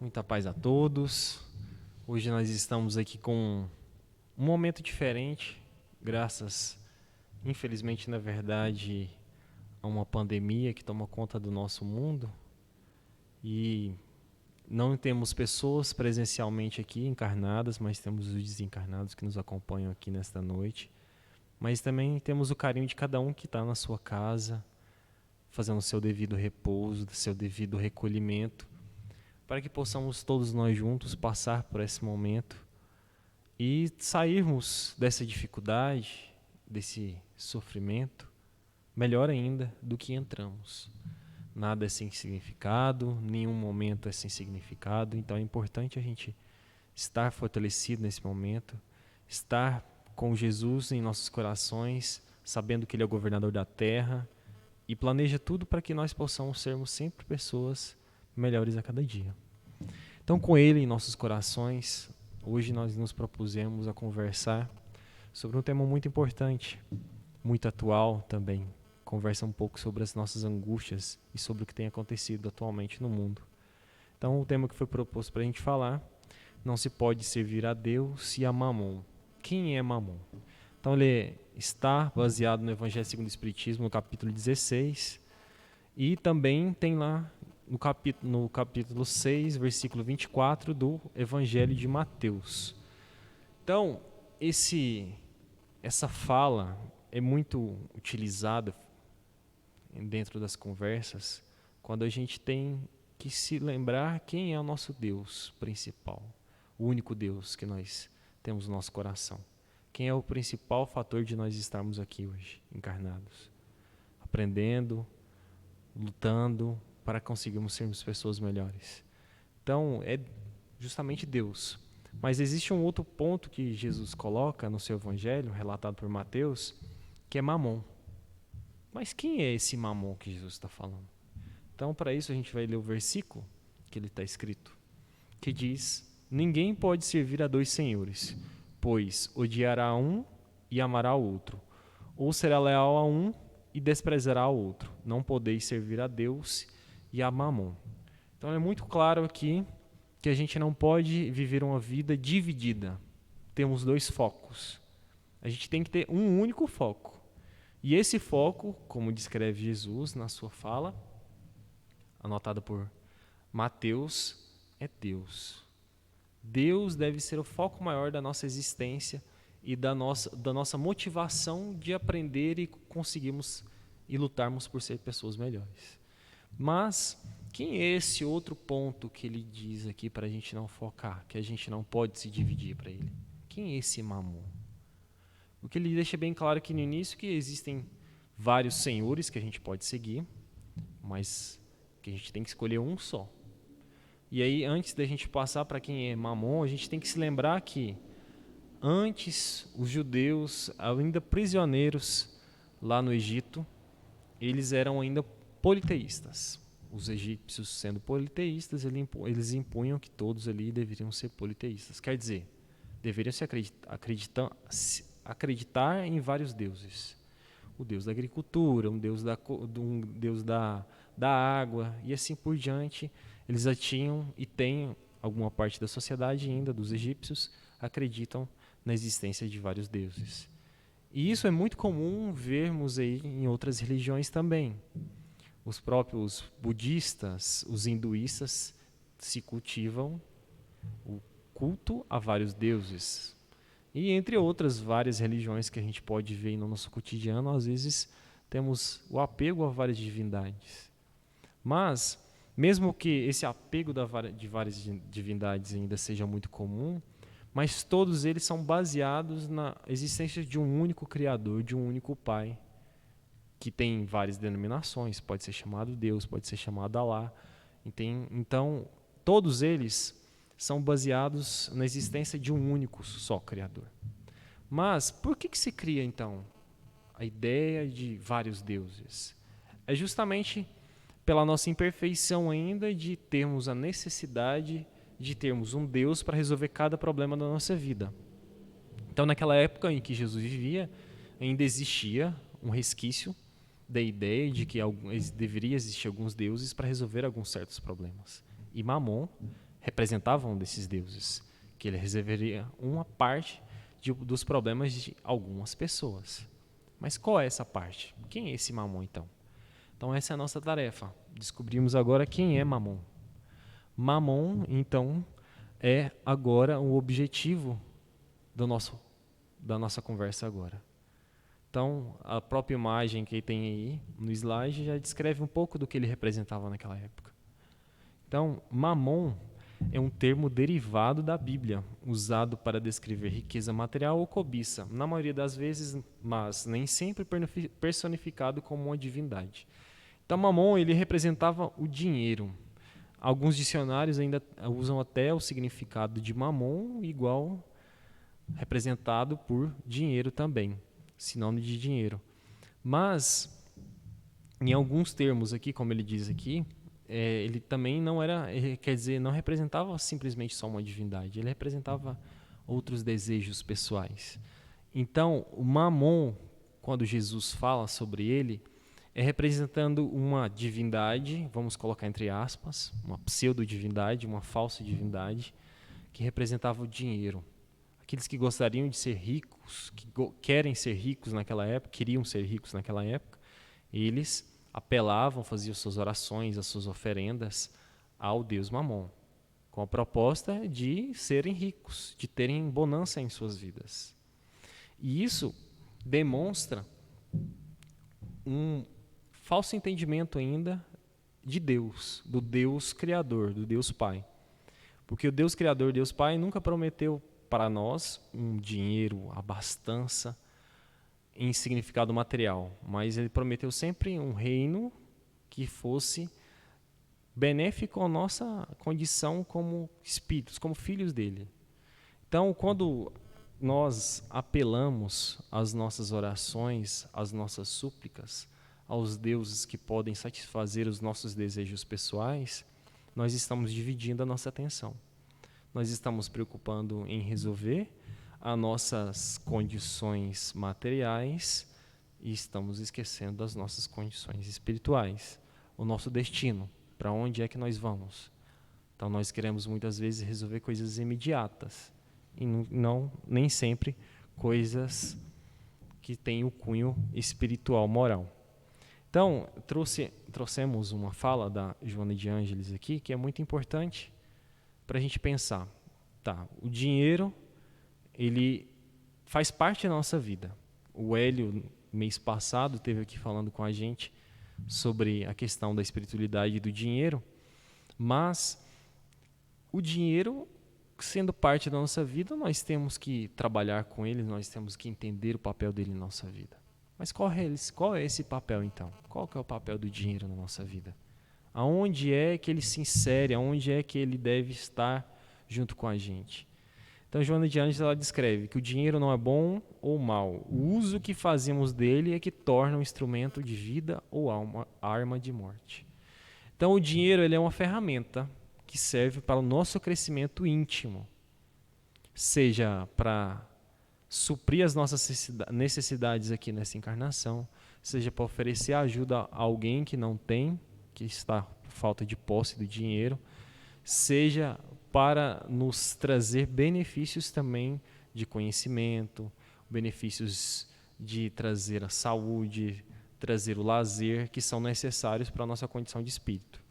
Muita paz a todos. Hoje nós estamos aqui com um momento diferente, graças, infelizmente, na verdade, a uma pandemia que toma conta do nosso mundo. E não temos pessoas presencialmente aqui encarnadas, mas temos os desencarnados que nos acompanham aqui nesta noite. Mas também temos o carinho de cada um que está na sua casa, fazendo o seu devido repouso, seu devido recolhimento, para que possamos todos nós juntos passar por esse momento e sairmos dessa dificuldade, desse sofrimento, melhor ainda do que entramos. Nada é sem significado, nenhum momento é sem significado, então é importante a gente estar fortalecido nesse momento, estar com Jesus em nossos corações, sabendo que Ele é o governador da terra e planeja tudo para que nós possamos sermos sempre pessoas melhores a cada dia. Então, com Ele em nossos corações, hoje nós nos propusemos a conversar sobre um tema muito importante, muito atual também. Conversa um pouco sobre as nossas angústias e sobre o que tem acontecido atualmente no mundo. Então, o tema que foi proposto para a gente falar: não se pode servir a Deus e a Mamon. Quem é Mamon? Então, ele está baseado no Evangelho segundo o Espiritismo, no capítulo 16, e também tem lá no capítulo 6, versículo 24 do Evangelho de Mateus. Então, essa fala é muito utilizada dentro das conversas quando a gente tem que se lembrar quem é o nosso Deus principal, o único Deus que nós temos no nosso coração. Quem é o principal fator de nós estarmos aqui hoje, encarnados, aprendendo, lutando para conseguirmos sermos pessoas melhores. Então, é justamente Deus. Mas existe um outro ponto que Jesus coloca no seu evangelho, relatado por Mateus, que é Mamon. Mas quem é esse Mamon que Jesus está falando? Então, para isso, a gente vai ler o versículo que ele está escrito, que diz: ninguém pode servir a dois senhores, pois odiará um e amará o outro, ou será leal a um e desprezará o outro. Não podeis servir a Deus e a Mamon. Então é muito claro aqui que a gente não pode viver uma vida dividida. Temos dois focos. A gente tem que ter um único foco. E esse foco, como descreve Jesus na sua fala, anotada por Mateus, é Deus. Deus deve ser o foco maior da nossa existência e da nossa motivação de aprender e conseguirmos e lutarmos por ser pessoas melhores. Mas quem é esse outro ponto que ele diz aqui para a gente não focar, que a gente não pode se dividir para ele? Quem é esse Mamon? O que ele deixa bem claro aqui no início é que existem vários senhores que a gente pode seguir, mas que a gente tem que escolher um só. E aí, antes da gente passar para quem é Mamon, a gente tem que se lembrar que antes os judeus, ainda prisioneiros lá no Egito, eles eram ainda politeístas. Os egípcios, sendo politeístas, eles impunham que todos ali deveriam ser politeístas. Quer dizer, deveriam se acreditar em vários deuses. O deus da agricultura, um deus da água e assim por diante. Eles já tinham e têm alguma parte da sociedade ainda, dos egípcios, acreditam na existência de vários deuses. E isso é muito comum vermos aí em outras religiões também. Os próprios budistas, os hinduístas, se cultivam o culto a vários deuses. E entre outras várias religiões que a gente pode ver no nosso cotidiano, às vezes temos o apego a várias divindades. Mas, mesmo que esse apego de várias divindades ainda seja muito comum, mas todos eles são baseados na existência de um único Criador, de um único Pai, que tem várias denominações, pode ser chamado Deus, pode ser chamado Alá. Então, todos eles são baseados na existência de um único só Criador. Mas, por que se cria, então, a ideia de vários deuses? É justamente pela nossa imperfeição ainda de termos a necessidade de termos um Deus para resolver cada problema da nossa vida. Então, naquela época em que Jesus vivia, ainda existia um resquício da ideia de que deveria existir alguns deuses para resolver alguns certos problemas. E Mamon representava um desses deuses, que ele resolveria uma parte dos problemas de algumas pessoas. Mas qual é essa parte? Quem é esse Mamon, então? Então essa é a nossa tarefa. Descobrimos agora quem é Mamon. Mamon, então, é agora o objetivo da nossa conversa agora. Então, a própria imagem que tem aí no slide já descreve um pouco do que ele representava naquela época. Então, Mamon é um termo derivado da Bíblia, usado para descrever riqueza material ou cobiça, na maioria das vezes, mas nem sempre personificado como uma divindade. Então, Mamon ele representava o dinheiro. Alguns dicionários ainda usam até o significado de Mamon igual representado por dinheiro também, sinônimo de dinheiro. Mas, em alguns termos aqui, como ele diz aqui, ele também não era, quer dizer, não representava simplesmente só uma divindade, ele representava outros desejos pessoais. Então, o Mamon, quando Jesus fala sobre ele, é representando uma divindade, vamos colocar entre aspas, uma pseudo-divindade, uma falsa divindade, que representava o dinheiro. Aqueles que gostariam de ser ricos, que querem ser ricos naquela época, queriam ser ricos naquela época, eles apelavam, faziam suas orações, as suas oferendas ao Deus Mamon, com a proposta de serem ricos, de terem bonança em suas vidas. E isso demonstra um falso entendimento ainda de Deus, do Deus Criador, do Deus Pai. Porque o Deus Criador, Deus Pai, nunca prometeu para nós um dinheiro, abastança, em significado material, mas ele prometeu sempre um reino que fosse benéfico à nossa condição como espíritos, como filhos dele. Então, quando nós apelamos às nossas orações, às nossas súplicas, aos deuses que podem satisfazer os nossos desejos pessoais, nós estamos dividindo a nossa atenção. Nós estamos preocupando em resolver as nossas condições materiais e estamos esquecendo das nossas condições espirituais, o nosso destino, para onde é que nós vamos. Então nós queremos muitas vezes resolver coisas imediatas e não nem sempre coisas que têm o cunho espiritual, moral. Então, trouxemos uma fala da Joana de Ângeles aqui, que é muito importante para a gente pensar. Tá, o dinheiro, ele faz parte da nossa vida. O Hélio, mês passado, esteve aqui falando com a gente sobre a questão da espiritualidade do dinheiro, mas o dinheiro, sendo parte da nossa vida, nós temos que trabalhar com ele, nós temos que entender o papel dele na nossa vida. Mas qual é esse papel, então? Qual que é o papel do dinheiro na nossa vida? Aonde é que ele se insere? Aonde é que ele deve estar junto com a gente? Então, Joana de Ângeles ela descreve que o dinheiro não é bom ou mal. O uso que fazemos dele é que torna um instrumento de vida ou arma de morte. Então, o dinheiro ele é uma ferramenta que serve para o nosso crescimento íntimo, seja para suprir as nossas necessidades aqui nessa encarnação, seja para oferecer ajuda a alguém que não tem, que está por falta de posse do dinheiro, seja para nos trazer benefícios também de conhecimento, benefícios de trazer a saúde, trazer o lazer, que são necessários para a nossa condição de espírito.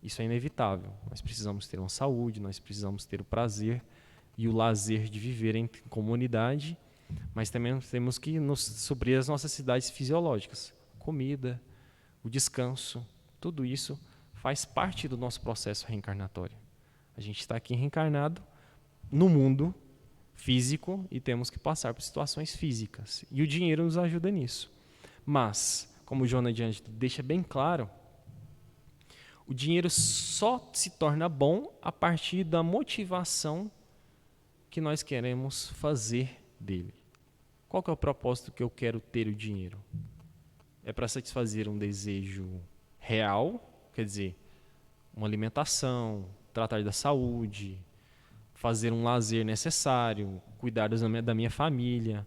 Isso é inevitável. Nós precisamos ter uma saúde, nós precisamos ter o prazer e o lazer de viver em comunidade, mas também temos que nos suprir as nossas necessidades fisiológicas, comida, o descanso, tudo isso faz parte do nosso processo reencarnatório. A gente está aqui reencarnado no mundo físico e temos que passar por situações físicas. E o dinheiro nos ajuda nisso. Mas, como Joana de Ângeles deixa bem claro, o dinheiro só se torna bom a partir da motivação que nós queremos fazer dele. Qual que é o propósito que eu quero ter o dinheiro? É para satisfazer um desejo real, quer dizer, uma alimentação, tratar da saúde, fazer um lazer necessário, cuidar da minha família,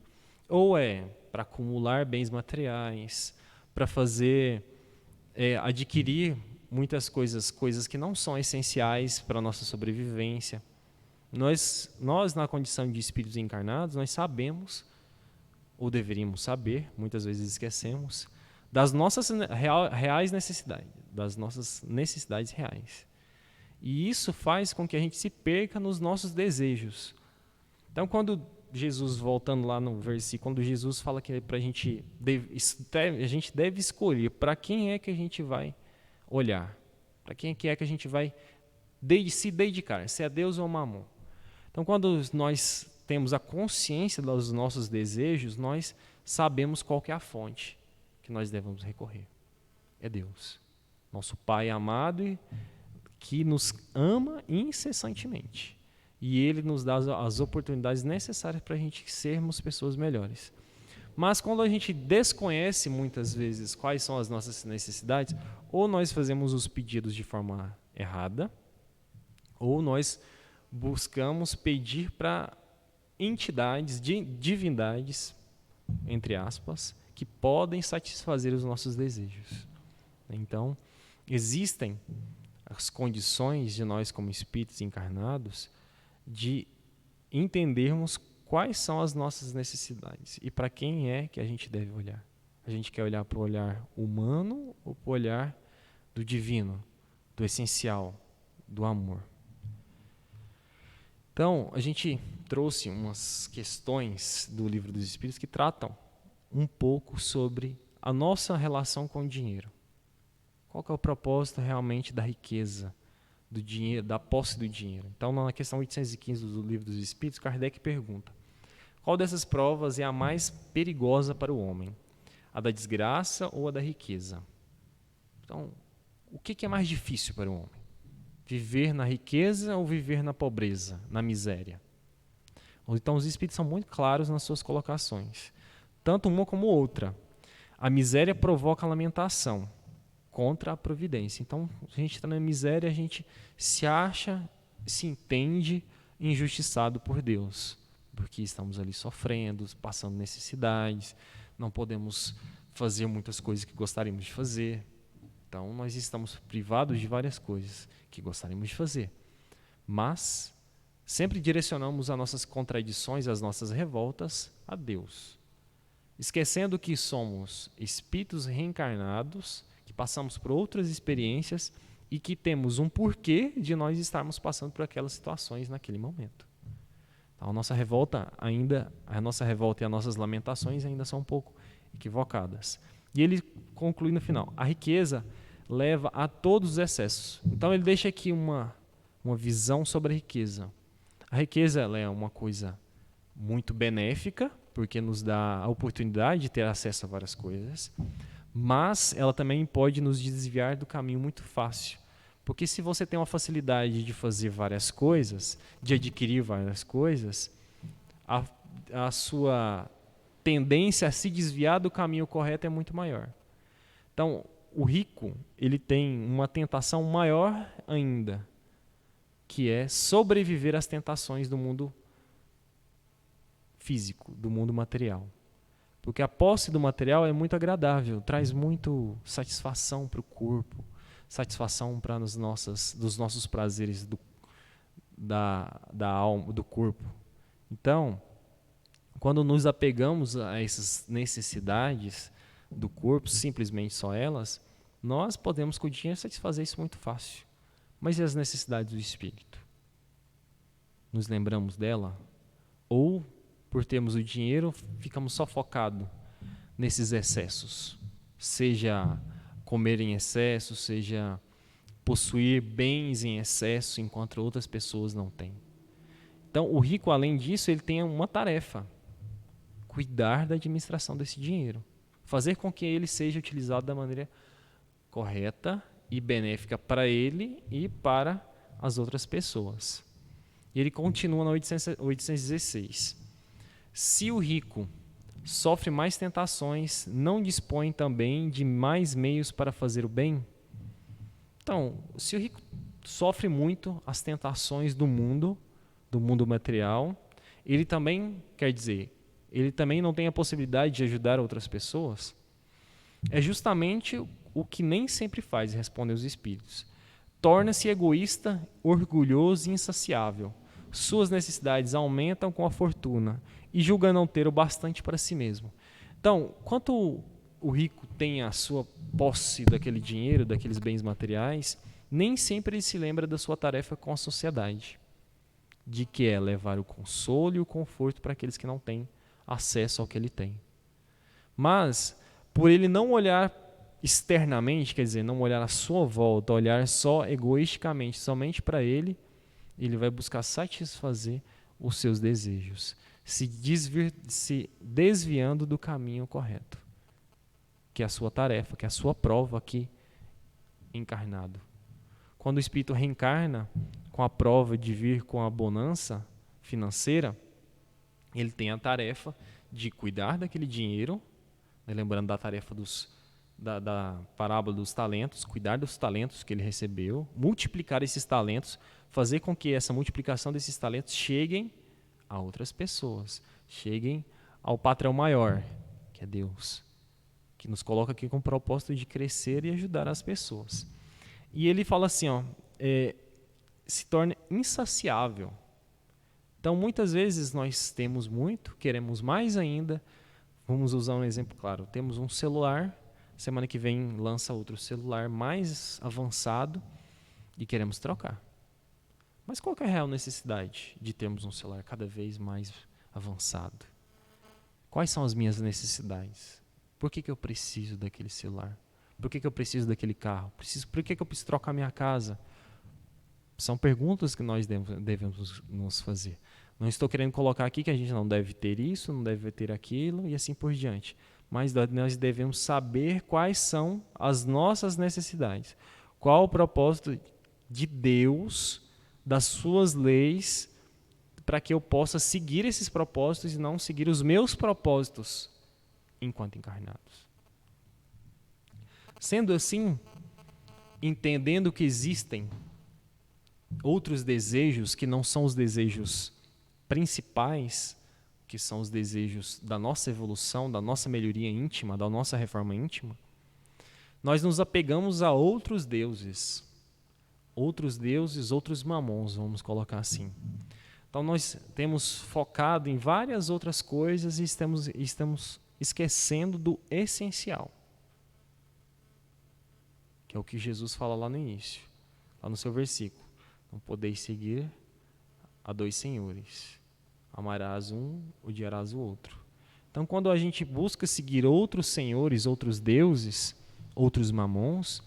ou é para acumular bens materiais, para adquirir muitas coisas que não são essenciais para a nossa sobrevivência. Nós, na condição de espíritos encarnados, nós sabemos, ou deveríamos saber, muitas vezes esquecemos, das nossas reais necessidades, das nossas necessidades reais. E isso faz com que a gente se perca nos nossos desejos. Então, quando Jesus, voltando lá no versículo, quando Jesus fala que a gente deve escolher para quem é que a gente vai olhar, para quem é que a gente vai se dedicar, se é Deus ou Mamon. Então, quando nós temos a consciência dos nossos desejos, nós sabemos qual que é a fonte que nós devemos recorrer. É Deus, nosso Pai amado, que nos ama incessantemente. E Ele nos dá as oportunidades necessárias para a gente sermos pessoas melhores. Mas quando a gente desconhece muitas vezes quais são as nossas necessidades, ou nós fazemos os pedidos de forma errada, ou nós buscamos pedir para entidades, divindades, entre aspas, que podem satisfazer os nossos desejos. Então, existem as condições de nós, como espíritos encarnados, de entendermos quais são as nossas necessidades e para quem é que a gente deve olhar. A gente quer olhar para o olhar humano ou para o olhar do divino, do essencial, do amor. Então, a gente trouxe umas questões do Livro dos Espíritos que tratam um pouco sobre a nossa relação com o dinheiro. Qual que é o propósito realmente da riqueza, do dinheiro, da posse do dinheiro? Então, na questão 815 do Livro dos Espíritos, Kardec pergunta: qual dessas provas é a mais perigosa para o homem? A da desgraça ou a da riqueza? Então, o que é mais difícil para o homem? Viver na riqueza ou viver na pobreza, na miséria? Então, os espíritos são muito claros nas suas colocações, tanto uma como outra. A miséria provoca lamentação contra a providência. Então, a gente está na miséria, a gente se acha, se entende injustiçado por Deus, porque estamos ali sofrendo, passando necessidades, não podemos fazer muitas coisas que gostaríamos de fazer. Então, nós estamos privados de várias coisas que gostaríamos de fazer. Mas sempre direcionamos as nossas contradições, as nossas revoltas a Deus, esquecendo que somos espíritos reencarnados, que passamos por outras experiências e que temos um porquê de nós estarmos passando por aquelas situações naquele momento. Então, a nossa revolta e as nossas lamentações ainda são um pouco equivocadas. E ele conclui no final: a riqueza leva a todos os excessos. Então ele deixa aqui uma visão sobre a riqueza. A riqueza ela é uma coisa muito benéfica, porque nos dá a oportunidade de ter acesso a várias coisas, mas ela também pode nos desviar do caminho muito fácil. Porque se você tem uma facilidade de fazer várias coisas, de adquirir várias coisas, a sua tendência a se desviar do caminho correto é muito maior. Então, o rico, ele tem uma tentação maior ainda, que é sobreviver às tentações do mundo físico, do mundo material. Porque a posse do material é muito agradável, traz muito satisfação para o corpo, satisfação para dos nossos prazeres da alma, do corpo. Então, quando nos apegamos a essas necessidades do corpo, simplesmente só elas, nós podemos com o dinheiro satisfazer isso muito fácil. Mas e as necessidades do espírito? Nos lembramos dela? Ou, por termos o dinheiro, ficamos só focados nesses excessos? Seja comer em excesso, seja possuir bens em excesso, enquanto outras pessoas não têm. Então, o rico, além disso, ele tem uma tarefa: cuidar da administração desse dinheiro. Fazer com que ele seja utilizado da maneira correta e benéfica para ele e para as outras pessoas. E ele continua na 816. Se o rico sofre mais tentações, não dispõe também de mais meios para fazer o bem? Então, se o rico sofre muito as tentações do mundo material, ele também, quer dizer, ele também não tem a possibilidade de ajudar outras pessoas? É justamente o que nem sempre faz, respondem os espíritos. Torna-se egoísta, orgulhoso e insaciável. Suas necessidades aumentam com a fortuna e julga não ter o bastante para si mesmo. Então, quanto o rico tem a sua posse daquele dinheiro, daqueles bens materiais, nem sempre ele se lembra da sua tarefa com a sociedade, de que é levar o consolo e o conforto para aqueles que não têm acesso ao que ele tem. Mas, por ele não olhar externamente, quer dizer, não olhar à sua volta, olhar só egoisticamente, somente para ele, ele vai buscar satisfazer os seus desejos, se desviando do caminho correto, que é a sua tarefa, que é a sua prova aqui encarnado. Quando o espírito reencarna com a prova de vir com a bonança financeira, ele tem a tarefa de cuidar daquele dinheiro, né, lembrando da tarefa da parábola dos talentos, cuidar dos talentos que ele recebeu, multiplicar esses talentos, fazer com que essa multiplicação desses talentos cheguem a outras pessoas, cheguem ao patrão maior, que é Deus, que nos coloca aqui com o propósito de crescer e ajudar as pessoas. E ele fala assim, se torna insaciável. Então, muitas vezes nós temos muito, queremos mais ainda. Vamos usar um exemplo claro. Temos um celular, semana que vem lança outro celular mais avançado e queremos trocar. Mas qual que é a real necessidade de termos um celular cada vez mais avançado? Quais são as minhas necessidades? Por que eu preciso daquele celular? Por que eu preciso daquele carro? Por que eu preciso trocar minha casa? São perguntas que nós devemos nos fazer. Não estou querendo colocar aqui que a gente não deve ter isso, não deve ter aquilo e assim por diante. Mas nós devemos saber quais são as nossas necessidades. Qual o propósito de Deus, das suas leis, para que eu possa seguir esses propósitos e não seguir os meus propósitos enquanto encarnados. Sendo assim, entendendo que existem outros desejos que não são os desejos principais, que são os desejos da nossa evolução, da nossa melhoria íntima, da nossa reforma íntima, nós nos apegamos a outros deuses, outros mamons, vamos colocar assim. Então nós temos focado em várias outras coisas e estamos esquecendo do essencial, que é o que Jesus fala lá no início, lá no seu versículo. Não podeis seguir a dois senhores. Amarás um, odiarás o outro. Então, quando a gente busca seguir outros senhores, outros deuses, outros mamons,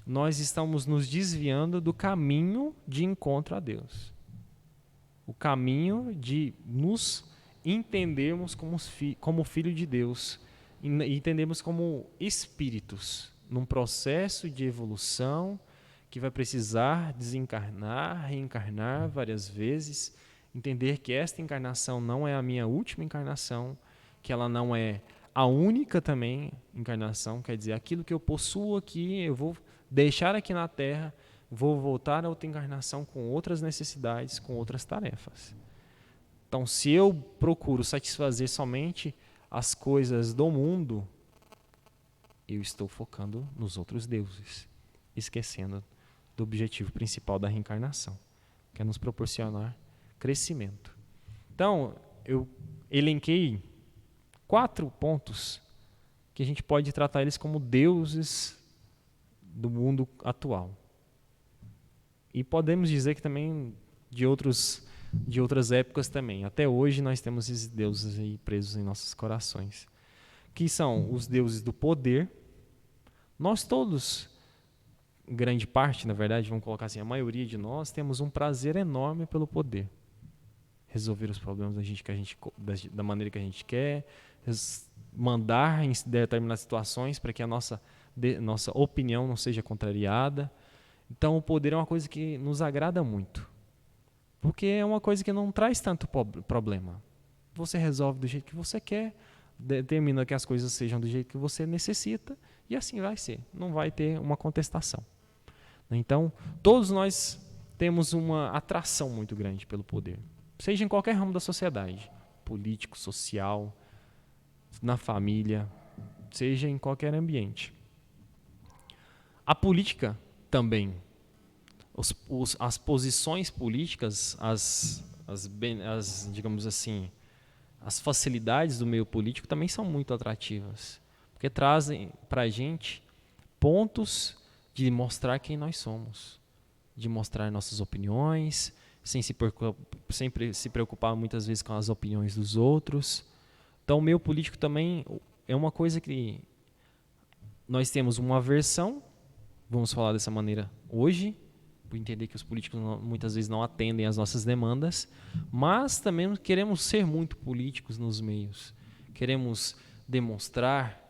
nós estamos nos desviando do caminho de encontro a Deus. O caminho de nos entendermos como filho de Deus, e entendermos como espíritos, num processo de evolução que vai precisar desencarnar, reencarnar várias vezes, entender que esta encarnação não é a minha última encarnação, que ela não é a única também encarnação, quer dizer, aquilo que eu possuo aqui, eu vou deixar aqui na Terra, vou voltar a outra encarnação com outras necessidades, com outras tarefas. Então, se eu procuro satisfazer somente as coisas do mundo, eu estou focando nos outros deuses, esquecendo do objetivo principal da reencarnação, que é nos proporcionar crescimento. Então, eu elenquei 4 pontos que a gente pode tratar eles como deuses do mundo atual. E podemos dizer que também de outras épocas também. Até hoje nós temos esses deuses aí presos em nossos corações, que são os deuses do poder. Nós todos, grande parte, na verdade, vamos colocar assim, a maioria de nós temos um prazer enorme pelo poder. Resolver os problemas da maneira que a gente quer, mandar em determinadas situações para que a nossa opinião não seja contrariada. Então, o poder é uma coisa que nos agrada muito, porque é uma coisa que não traz tanto problema. Você resolve do jeito que você quer, determina que as coisas sejam do jeito que você necessita, e assim vai ser. Não vai ter uma contestação. Então, todos nós temos uma atração muito grande pelo poder, seja em qualquer ramo da sociedade, político, social, na família, seja em qualquer ambiente. A política também. As posições políticas, digamos assim, as facilidades do meio político também são muito atrativas, porque trazem para a gente pontos de mostrar quem nós somos, de mostrar nossas opiniões, sem se preocupar muitas vezes com as opiniões dos outros. Então, o meio político também é uma coisa que nós temos uma aversão, vamos falar dessa maneira hoje, por entender que os políticos muitas vezes não atendem às nossas demandas, mas também queremos ser muito políticos nos meios. Queremos demonstrar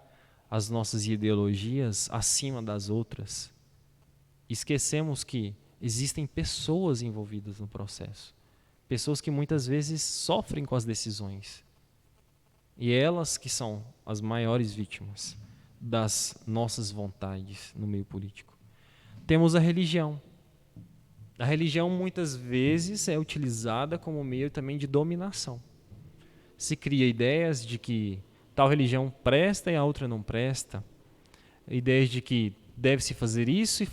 as nossas ideologias acima das outras. Esquecemos que existem pessoas envolvidas no processo. Pessoas que muitas vezes sofrem com as decisões. E elas que são as maiores vítimas das nossas vontades no meio político. Temos a religião. A religião muitas vezes é utilizada como meio também de dominação. Se cria ideias de que tal religião presta e a outra não presta. Ideias de que deve-se fazer isso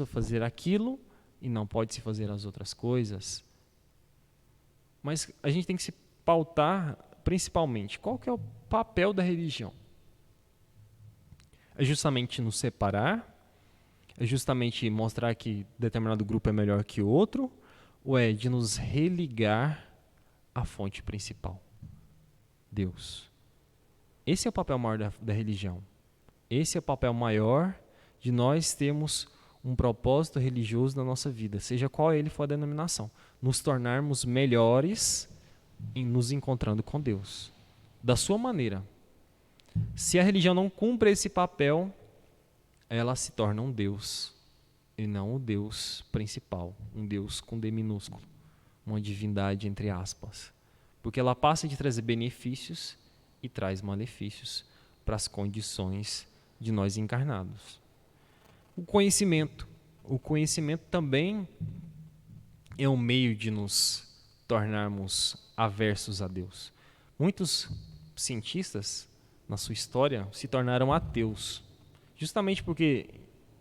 ou fazer aquilo e não pode-se fazer as outras coisas. Mas a gente tem que se pautar principalmente. Qual que é o papel da religião? É justamente nos separar? É justamente mostrar que determinado grupo é melhor que outro? Ou é de nos religar à fonte principal? Deus. Esse é o papel maior da religião. Esse é o papel maior de nós termos um propósito religioso na nossa vida, seja qual ele for a denominação. Nos tornarmos melhores em nos encontrando com Deus. Da sua maneira. Se a religião não cumpre esse papel, ela se torna um Deus, e não o Deus principal, um Deus com D minúsculo, uma divindade entre aspas. Porque ela passa de trazer benefícios e traz malefícios para as condições de nós encarnados. O conhecimento também é um meio de nos tornarmos aversos a Deus. Muitos cientistas, na sua história, se tornaram ateus, justamente porque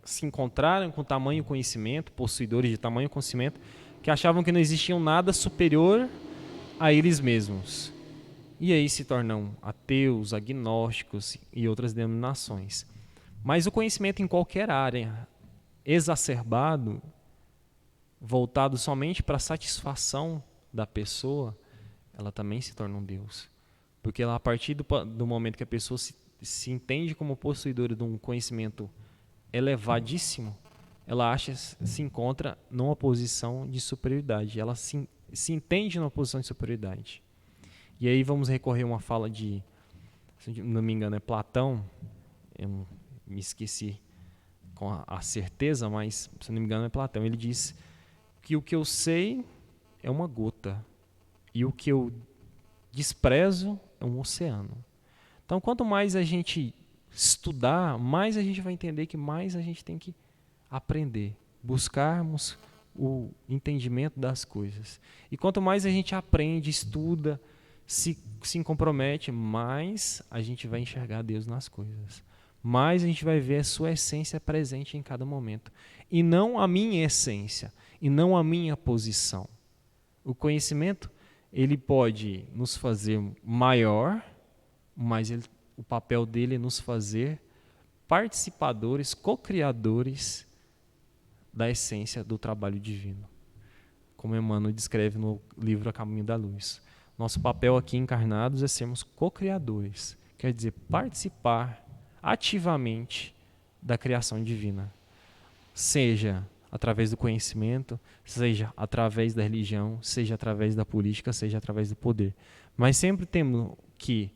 se encontraram com tamanho conhecimento, possuidores de tamanho conhecimento, que achavam que não existia nada superior a eles mesmos. E aí se tornam ateus, agnósticos e outras denominações. Mas o conhecimento em qualquer área, exacerbado, voltado somente para a satisfação da pessoa, ela também se torna um Deus. Porque ela, a partir do momento que a pessoa se entende como possuidora de um conhecimento elevadíssimo, ela se encontra numa posição de superioridade. Ela se entende numa posição de superioridade. E aí vamos recorrer a uma fala de, se não me engano, é Platão. Eu me esqueci com a certeza, mas se não me engano é Platão. Ele diz que o que eu sei é uma gota e o que eu desprezo é um oceano. Então, quanto mais a gente estudar, mais a gente vai entender que mais a gente tem que aprender, buscarmos o entendimento das coisas. E quanto mais a gente aprende, estuda, se compromete, mais a gente vai enxergar Deus nas coisas. Mais a gente vai ver a sua essência presente em cada momento. E não a minha essência, e não a minha posição. O conhecimento, ele pode nos fazer maior, mas o papel dele é nos fazer participadores, co-criadores da essência do trabalho divino. Como Emmanuel descreve no livro A Caminho da Luz. Nosso papel aqui encarnados é sermos co-criadores, quer dizer, participar ativamente da criação divina, seja através do conhecimento, seja através da religião, seja através da política, seja através do poder. Mas sempre temos que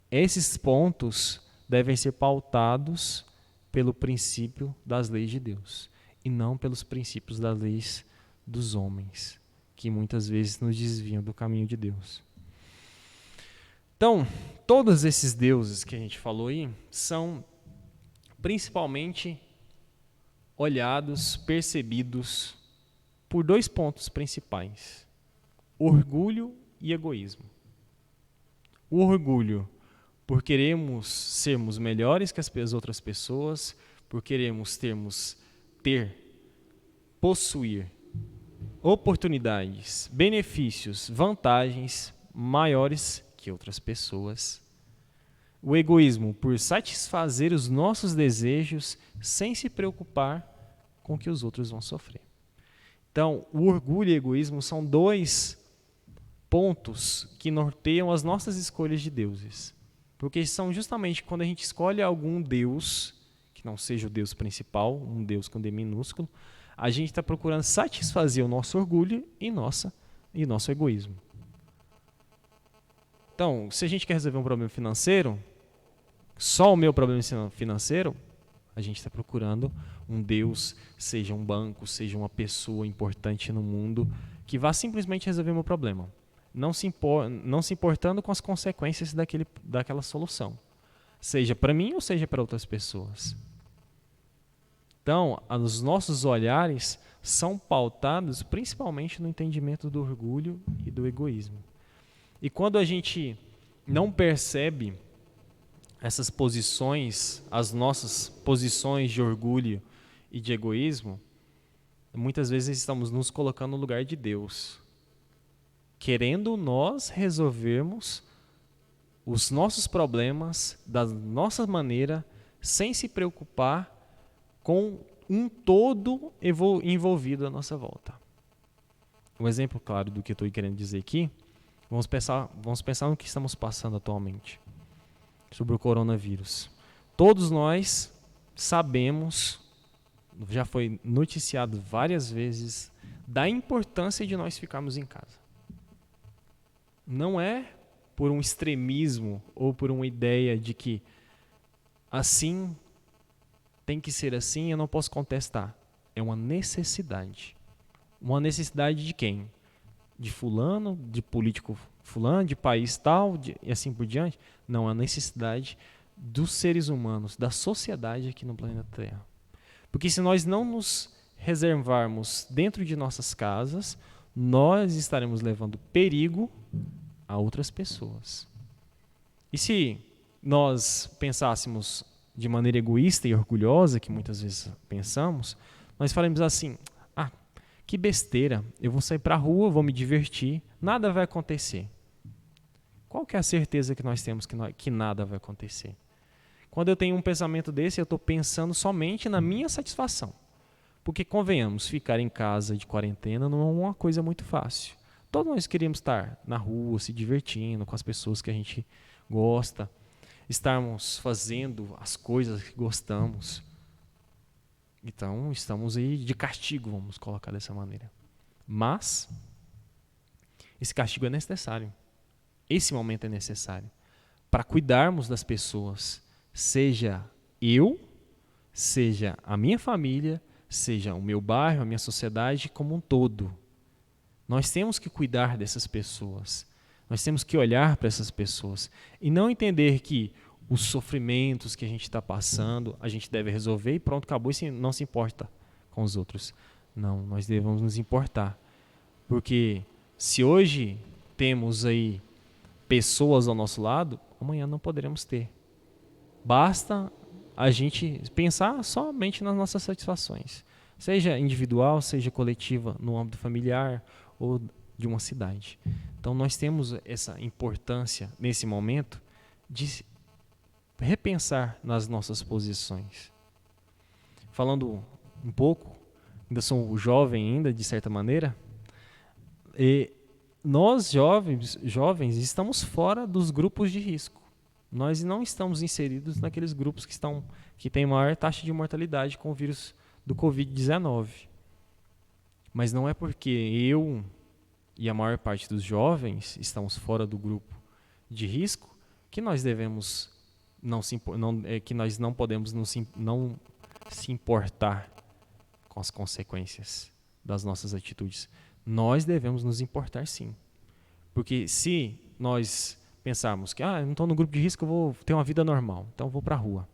esses pontos devem ser pautados pelo princípio das leis de Deus e não pelos princípios das leis dos homens, que muitas vezes nos desviam do caminho de Deus. Então, todos esses deuses que a gente falou aí são principalmente olhados, percebidos por dois pontos principais: orgulho e egoísmo. O orgulho por queremos sermos melhores que as outras pessoas, por queremos possuir oportunidades, benefícios, vantagens maiores que outras pessoas. O egoísmo por satisfazer os nossos desejos sem se preocupar com o que os outros vão sofrer. Então, o orgulho e o egoísmo são dois pontos que norteiam as nossas escolhas de deuses. Porque são justamente quando a gente escolhe algum deus, que não seja o deus principal, um deus com D minúsculo, a gente está procurando satisfazer o nosso orgulho e nosso egoísmo. Então, se a gente quer resolver um problema financeiro, só o meu problema financeiro, a gente está procurando um Deus, seja um banco, seja uma pessoa importante no mundo, que vá simplesmente resolver o meu problema, não se importando com as consequências daquela solução, seja para mim ou seja para outras pessoas. Então, os nossos olhares são pautados principalmente no entendimento do orgulho e do egoísmo. E quando a gente não percebe essas posições, as nossas posições de orgulho e de egoísmo, muitas vezes estamos nos colocando no lugar de Deus, querendo nós resolvermos os nossos problemas da nossa maneira, sem se preocupar com um todo envolvido à nossa volta. Um exemplo claro do que eu estou querendo dizer aqui, vamos pensar no que estamos passando atualmente, sobre o coronavírus. Todos nós sabemos, já foi noticiado várias vezes, da importância de nós ficarmos em casa. Não é por um extremismo ou por uma ideia de que assim tem que ser assim, eu não posso contestar. É uma necessidade. Uma necessidade de quem? De fulano, de político fulano, de país tal, e assim por diante. Não, é a necessidade dos seres humanos, da sociedade aqui no planeta Terra. Porque se nós não nos reservarmos dentro de nossas casas, nós estaremos levando perigo a outras pessoas. E se nós pensássemos de maneira egoísta e orgulhosa, que muitas vezes pensamos, nós faremos assim: que besteira, eu vou sair para a rua, vou me divertir, nada vai acontecer. Qual que é a certeza que nós temos que nada vai acontecer? Quando eu tenho um pensamento desse, eu estou pensando somente na minha satisfação. Porque, convenhamos, ficar em casa de quarentena não é uma coisa muito fácil. Todos nós queríamos estar na rua, se divertindo com as pessoas que a gente gosta, estarmos fazendo as coisas que gostamos. Então, estamos aí de castigo, vamos colocar dessa maneira. Mas, esse castigo é necessário. Esse momento é necessário para cuidarmos das pessoas, seja eu, seja a minha família, seja o meu bairro, a minha sociedade como um todo. Nós temos que cuidar dessas pessoas. Nós temos que olhar para essas pessoas e não entender que os sofrimentos que a gente está passando, a gente deve resolver e pronto, acabou e não se importa com os outros. Não, nós devemos nos importar. Porque se hoje temos aí pessoas ao nosso lado, amanhã não poderemos ter. Basta a gente pensar somente nas nossas satisfações, seja individual, seja coletiva, no âmbito familiar ou de uma cidade. Então nós temos essa importância nesse momento de repensar nas nossas posições. Falando um pouco, ainda sou jovem ainda, de certa maneira, e nós jovens estamos fora dos grupos de risco. Nós não estamos inseridos naqueles grupos que têm maior taxa de mortalidade com o vírus do Covid-19. Mas não é porque eu e a maior parte dos jovens estamos fora do grupo de risco que nós devemos que nós não podemos não se importar com as consequências das nossas atitudes. Nós devemos nos importar sim. Porque se nós pensarmos que eu não estou no grupo de risco, eu vou ter uma vida normal, então eu vou para a rua.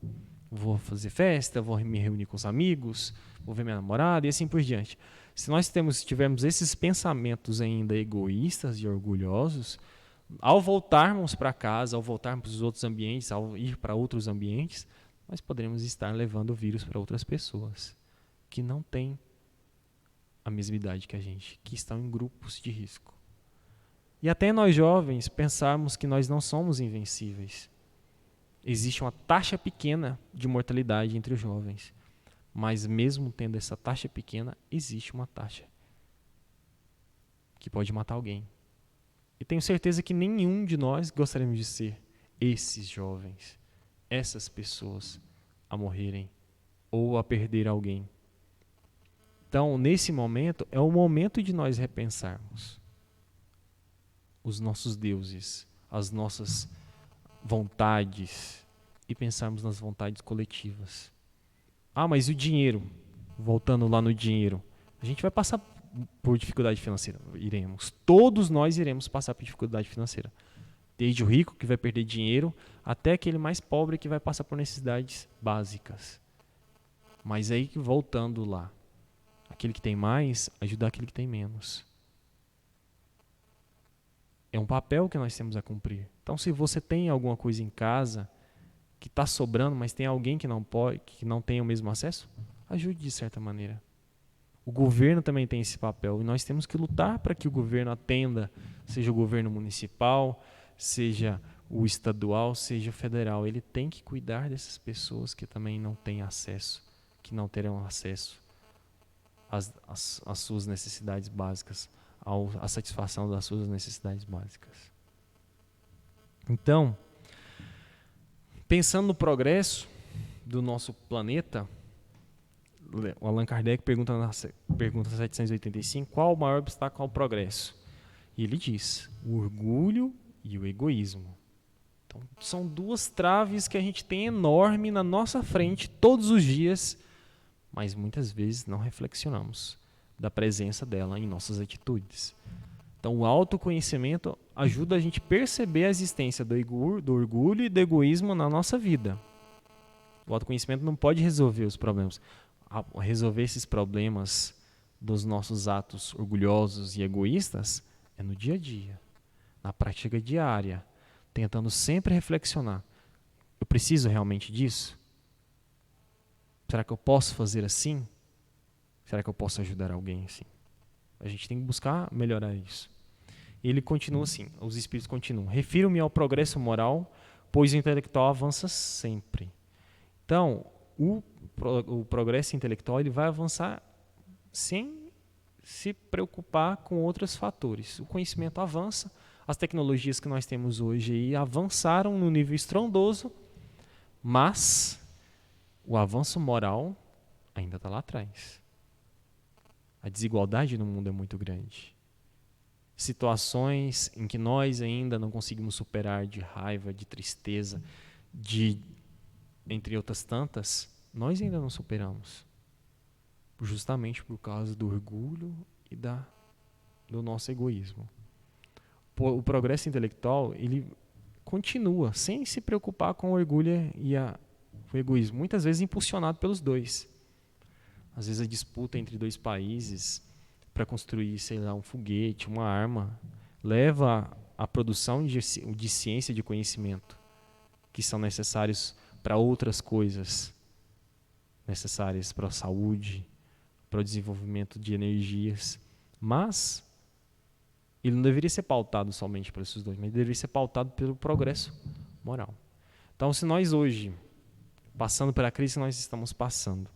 Vou fazer festa, vou me reunir com os amigos, vou ver minha namorada e assim por diante. Se nós tivermos esses pensamentos ainda egoístas e orgulhosos, ao voltarmos para casa, ao voltarmos para os outros ambientes, ao ir para outros ambientes, nós poderemos estar levando o vírus para outras pessoas que não têm a mesma idade que a gente, que estão em grupos de risco. E até nós jovens pensarmos que nós não somos invencíveis. Existe uma taxa pequena de mortalidade entre os jovens, mas mesmo tendo essa taxa pequena, existe uma taxa que pode matar alguém. E tenho certeza que nenhum de nós gostaríamos de ser esses jovens, essas pessoas a morrerem ou a perder alguém. Então, nesse momento, é o momento de nós repensarmos os nossos deuses, as nossas vontades e pensarmos nas vontades coletivas. Ah, mas e o dinheiro? Voltando lá no dinheiro. A gente vai passar por dificuldade financeira. Iremos. Todos nós iremos passar por dificuldade financeira. Desde o rico que vai perder dinheiro até aquele mais pobre que vai passar por necessidades básicas. Mas aí, voltando lá, aquele que tem mais, ajudar aquele que tem menos. É um papel que nós temos a cumprir. Então, se você tem alguma coisa em casa que está sobrando, mas tem alguém que não pode, que não tem o mesmo acesso, ajude de certa maneira. O governo também tem esse papel e nós temos que lutar para que o governo atenda, seja o governo municipal, seja o estadual, seja o federal. Ele tem que cuidar dessas pessoas que também não têm acesso, que não terão acesso às suas necessidades básicas, à satisfação das suas necessidades básicas. Então, pensando no progresso do nosso planeta, o Allan Kardec pergunta na pergunta 785 qual o maior obstáculo ao progresso. E ele diz, o orgulho e o egoísmo. Então, são duas traves que a gente tem enorme na nossa frente todos os dias, mas muitas vezes não reflexionamos da presença dela em nossas atitudes. Então, o autoconhecimento ajuda a gente a perceber a existência do orgulho e do egoísmo na nossa vida. O autoconhecimento não pode resolver os problemas. Resolver esses problemas dos nossos atos orgulhosos e egoístas é no dia a dia, na prática diária, tentando sempre reflexionar. Eu preciso realmente disso? Será que eu posso fazer assim? Será que eu posso ajudar alguém assim? A gente tem que buscar melhorar isso. Ele continua assim, os espíritos continuam. Refiro-me ao progresso moral, pois o intelectual avança sempre. Então, o progresso intelectual ele vai avançar sem se preocupar com outros fatores. O conhecimento avança, as tecnologias que nós temos hoje aí avançaram no nível estrondoso, mas o avanço moral ainda está lá atrás. A desigualdade no mundo é muito grande. Situações em que nós ainda não conseguimos superar de raiva, de tristeza, entre outras tantas, nós ainda não superamos. Justamente por causa do orgulho e do nosso egoísmo. O progresso intelectual, ele continua, sem se preocupar com o orgulho e o egoísmo. Muitas vezes impulsionado pelos dois. Às vezes a disputa entre dois países para construir, sei lá, um foguete, uma arma, leva à produção de ciência e de conhecimento que são necessários para outras coisas, necessárias para a saúde, para o desenvolvimento de energias. Mas ele não deveria ser pautado somente por esses dois, mas deveria ser pautado pelo progresso moral. Então, se nós hoje, passando pela crise que nós estamos passando,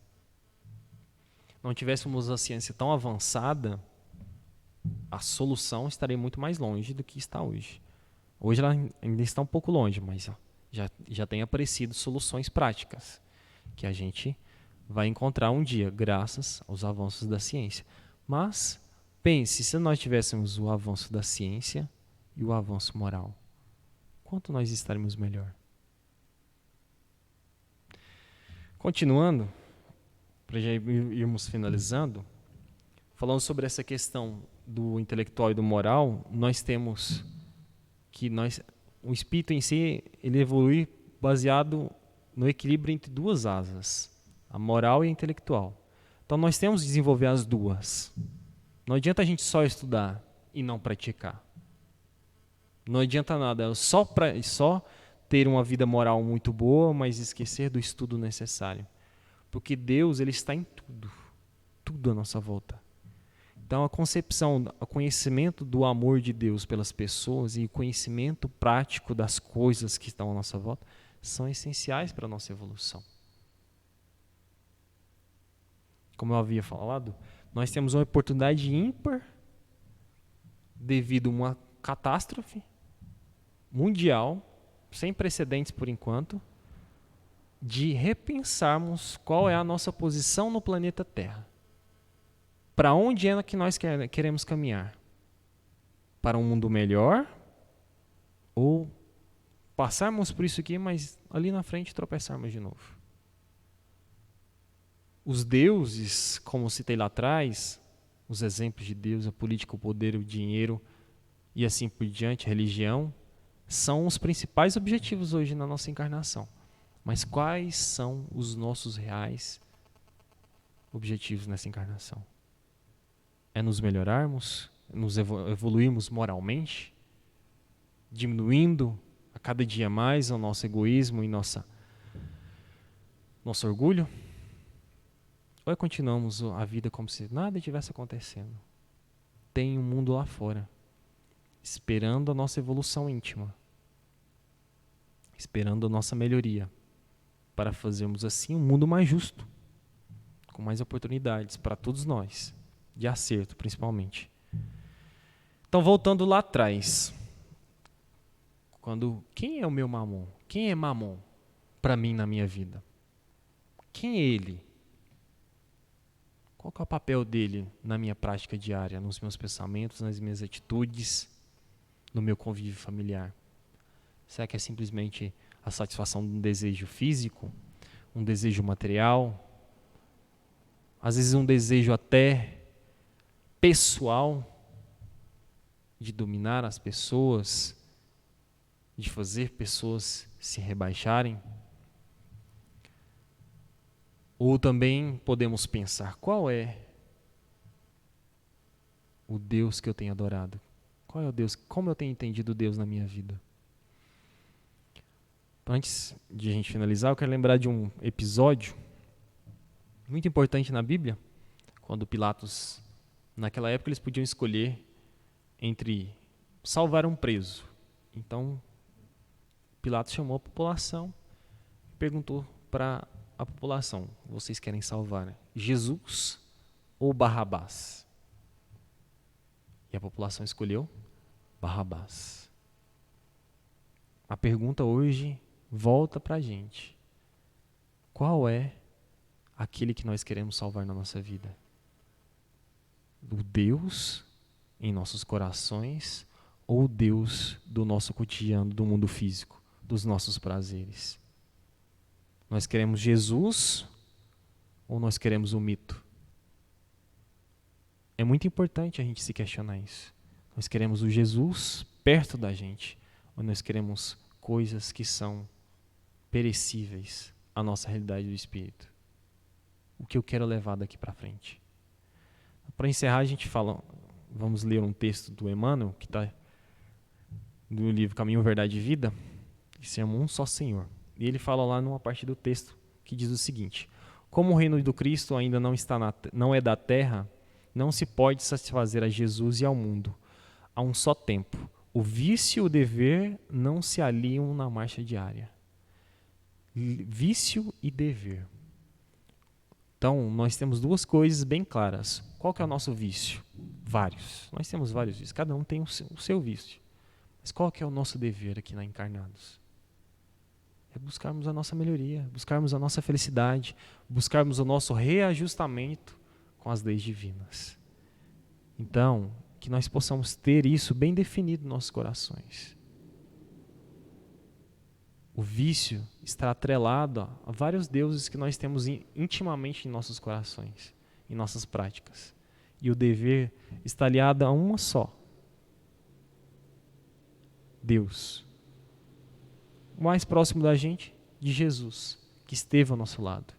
não tivéssemos a ciência tão avançada, a solução estaria muito mais longe do que está hoje. Hoje ela ainda está um pouco longe, mas já tem aparecido soluções práticas que a gente vai encontrar um dia, graças aos avanços da ciência. Mas pense, se nós tivéssemos o avanço da ciência e o avanço moral, quanto nós estaríamos melhor? Continuando, para já irmos finalizando, falando sobre essa questão do intelectual e do moral, nós temos que o espírito em si, ele evolui baseado no equilíbrio entre duas asas, a moral e a intelectual. Então nós temos que desenvolver as duas. Não adianta a gente só estudar e não praticar. Não adianta nada, só ter uma vida moral muito boa, mas esquecer do estudo necessário. Porque Deus, ele está em tudo, tudo à nossa volta. Então a concepção, o conhecimento do amor de Deus pelas pessoas e o conhecimento prático das coisas que estão à nossa volta são essenciais para a nossa evolução. Como eu havia falado, nós temos uma oportunidade ímpar devido a uma catástrofe mundial, sem precedentes por enquanto, de repensarmos qual é a nossa posição no planeta Terra. Para onde é que nós queremos caminhar? Para um mundo melhor? Ou passarmos por isso aqui, mas ali na frente tropeçarmos de novo? Os deuses, como citei lá atrás, os exemplos de Deus, a política, o poder, o dinheiro e assim por diante, a religião, são os principais objetivos hoje na nossa encarnação. Mas quais são os nossos reais objetivos nessa encarnação? É nos melhorarmos, nos evoluirmos moralmente, diminuindo a cada dia mais o nosso egoísmo e nosso orgulho? Ou continuamos a vida como se nada estivesse acontecendo? Tem um mundo lá fora, esperando a nossa evolução íntima, esperando a nossa melhoria, para fazermos assim um mundo mais justo, com mais oportunidades para todos nós, de acerto principalmente. Então, voltando lá atrás, quem é o meu mamon? Quem é mamon para mim na minha vida? Quem é ele? Qual que é o papel dele na minha prática diária, nos meus pensamentos, nas minhas atitudes, no meu convívio familiar? Será que é simplesmente a satisfação de um desejo físico, um desejo material, às vezes um desejo até pessoal de dominar as pessoas, de fazer pessoas se rebaixarem? Ou também podemos pensar, qual é o Deus que eu tenho adorado? Qual é o Deus? Como eu tenho entendido Deus na minha vida? Antes de a gente finalizar, eu quero lembrar de um episódio muito importante na Bíblia, quando Pilatos, naquela época, eles podiam escolher entre salvar um preso. Então, Pilatos chamou a população e perguntou para a população: vocês querem salvar Jesus ou Barrabás? E a população escolheu Barrabás. A pergunta hoje volta para a gente: qual é aquele que nós queremos salvar na nossa vida? O Deus em nossos corações ou o Deus do nosso cotidiano, do mundo físico, dos nossos prazeres? Nós queremos Jesus ou nós queremos o mito? É muito importante a gente se questionar isso. Nós queremos o Jesus perto da gente ou nós queremos coisas que são perecíveis à nossa realidade do espírito? O que eu quero levar daqui para frente? Para encerrar, a gente vamos ler um texto do Emmanuel, que está no livro Caminho, Verdade e Vida, que se chama Um Só Senhor. E ele fala lá numa parte do texto que diz o seguinte: como o reino do Cristo ainda não é da terra, não se pode satisfazer a Jesus e ao mundo a um só tempo. O vício e o dever não se aliam na marcha diária. Vício e dever. Então, nós temos duas coisas bem claras. Qual que é o nosso vício? Vários. Nós temos vários vícios. Cada um tem o seu vício. Mas qual que é o nosso dever aqui na Encarnados? É buscarmos a nossa melhoria, buscarmos a nossa felicidade, buscarmos o nosso reajustamento com as leis divinas. Então, que nós possamos ter isso bem definido nos nossos corações. O vício está atrelado a vários deuses que nós temos intimamente em nossos corações, em nossas práticas. E o dever está aliado a uma só: Deus. O mais próximo da gente, de Jesus, que esteve ao nosso lado.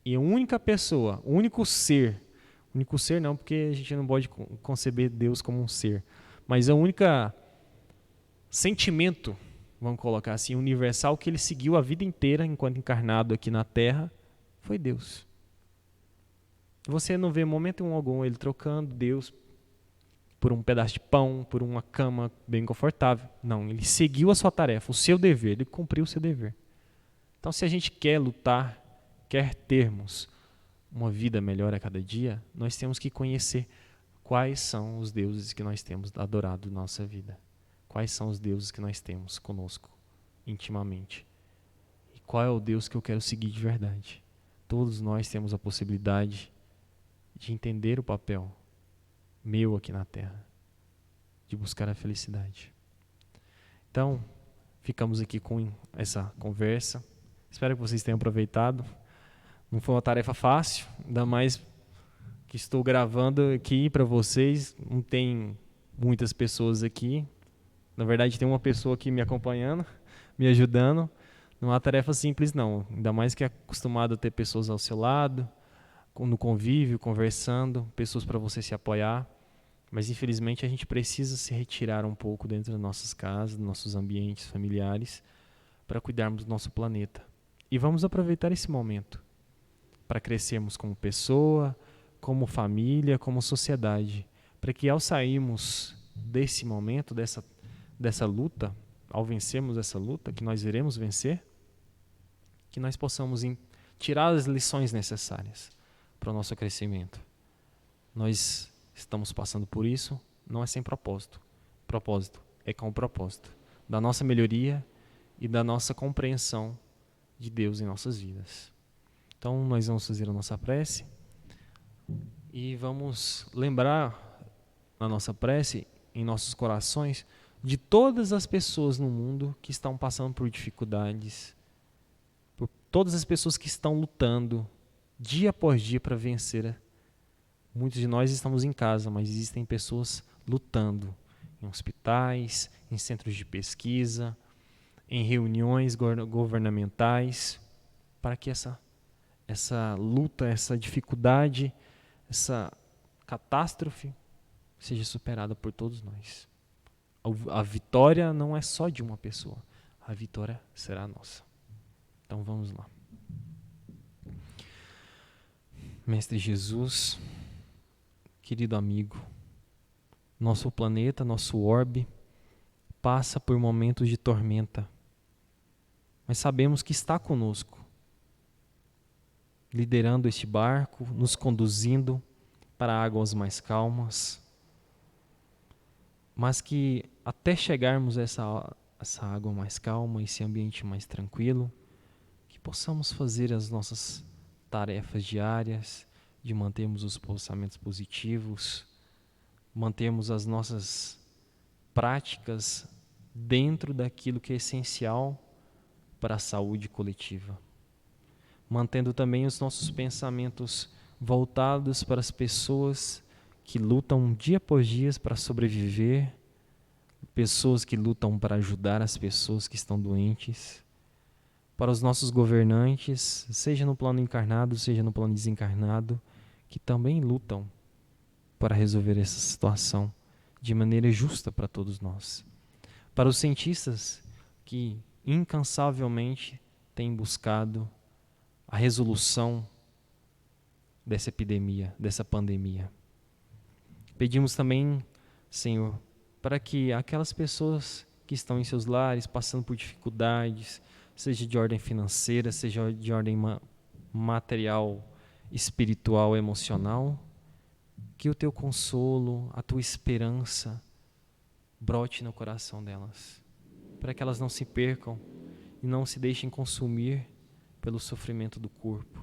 E a única pessoa, o único ser não, porque a gente não pode conceber Deus como um ser, mas o único sentimento vamos colocar assim, universal, que ele seguiu a vida inteira enquanto encarnado aqui na Terra, foi Deus. Você não vê momento algum ele trocando Deus por um pedaço de pão, por uma cama bem confortável. Não, ele seguiu a sua tarefa, o seu dever, ele cumpriu o seu dever. Então, se a gente quer lutar, quer termos uma vida melhor a cada dia, nós temos que conhecer quais são os deuses que nós temos adorado na nossa vida. Quais são os deuses que nós temos conosco, intimamente. E qual é o Deus que eu quero seguir de verdade. Todos nós temos a possibilidade de entender o papel meu aqui na Terra, de buscar a felicidade. Então, ficamos aqui com essa conversa. Espero que vocês tenham aproveitado. Não foi uma tarefa fácil, ainda mais que estou gravando aqui para vocês. Não tem muitas pessoas aqui. Na verdade, tem uma pessoa aqui me acompanhando, me ajudando. Não é uma tarefa simples, não. Ainda mais que é acostumado a ter pessoas ao seu lado, no convívio, conversando, pessoas para você se apoiar. Mas, infelizmente, a gente precisa se retirar um pouco dentro das nossas casas, dos nossos ambientes familiares, para cuidarmos do nosso planeta. E vamos aproveitar esse momento para crescermos como pessoa, como família, como sociedade, para que ao sairmos desse momento, dessa luta, ao vencermos essa luta, que nós iremos vencer, que nós possamos tirar as lições necessárias para o nosso crescimento. Nós estamos passando por isso, não é sem propósito. Propósito é com o propósito da nossa melhoria e da nossa compreensão de Deus em nossas vidas. Então, nós vamos fazer a nossa prece e vamos lembrar na nossa prece, em nossos corações, de todas as pessoas no mundo que estão passando por dificuldades, por todas as pessoas que estão lutando dia após dia para vencer. Muitos de nós estamos em casa, mas existem pessoas lutando em hospitais, em centros de pesquisa, em reuniões governamentais, para que essa luta, essa dificuldade, essa catástrofe seja superada por todos nós. A vitória não é só de uma pessoa, a vitória será nossa. Então vamos lá. Mestre Jesus, querido amigo, nosso planeta, nosso orbe, passa por momentos de tormenta, mas sabemos que está conosco, liderando este barco, nos conduzindo para águas mais calmas, mas que até chegarmos a essa água mais calma, esse ambiente mais tranquilo, que possamos fazer as nossas tarefas diárias, de mantermos os pensamentos positivos, mantermos as nossas práticas dentro daquilo que é essencial para a saúde coletiva. Mantendo também os nossos pensamentos voltados para as pessoas que lutam dia após dia para sobreviver, pessoas que lutam para ajudar as pessoas que estão doentes, para os nossos governantes, seja no plano encarnado, seja no plano desencarnado, que também lutam para resolver essa situação de maneira justa para todos nós. Para os cientistas que incansavelmente têm buscado a resolução dessa epidemia, dessa pandemia. Pedimos também, Senhor, para que aquelas pessoas que estão em seus lares passando por dificuldades, seja de ordem financeira, seja de ordem material, espiritual, emocional, que o teu consolo, a tua esperança brote no coração delas, para que elas não se percam e não se deixem consumir pelo sofrimento do corpo,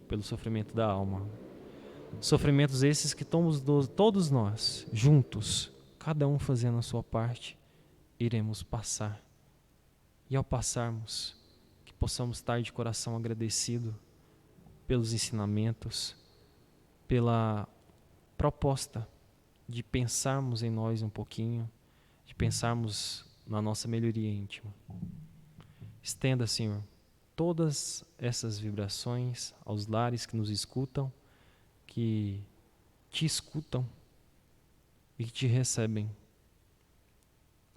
pelo sofrimento da alma. Sofrimentos esses que todos nós, juntos, cada um fazendo a sua parte, iremos passar. E ao passarmos, que possamos estar de coração agradecido pelos ensinamentos, pela proposta de pensarmos em nós um pouquinho, de pensarmos na nossa melhoria íntima. Estenda, Senhor, todas essas vibrações aos lares que nos escutam, que te escutam e que te recebem.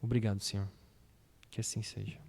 Obrigado, Senhor. Que assim seja.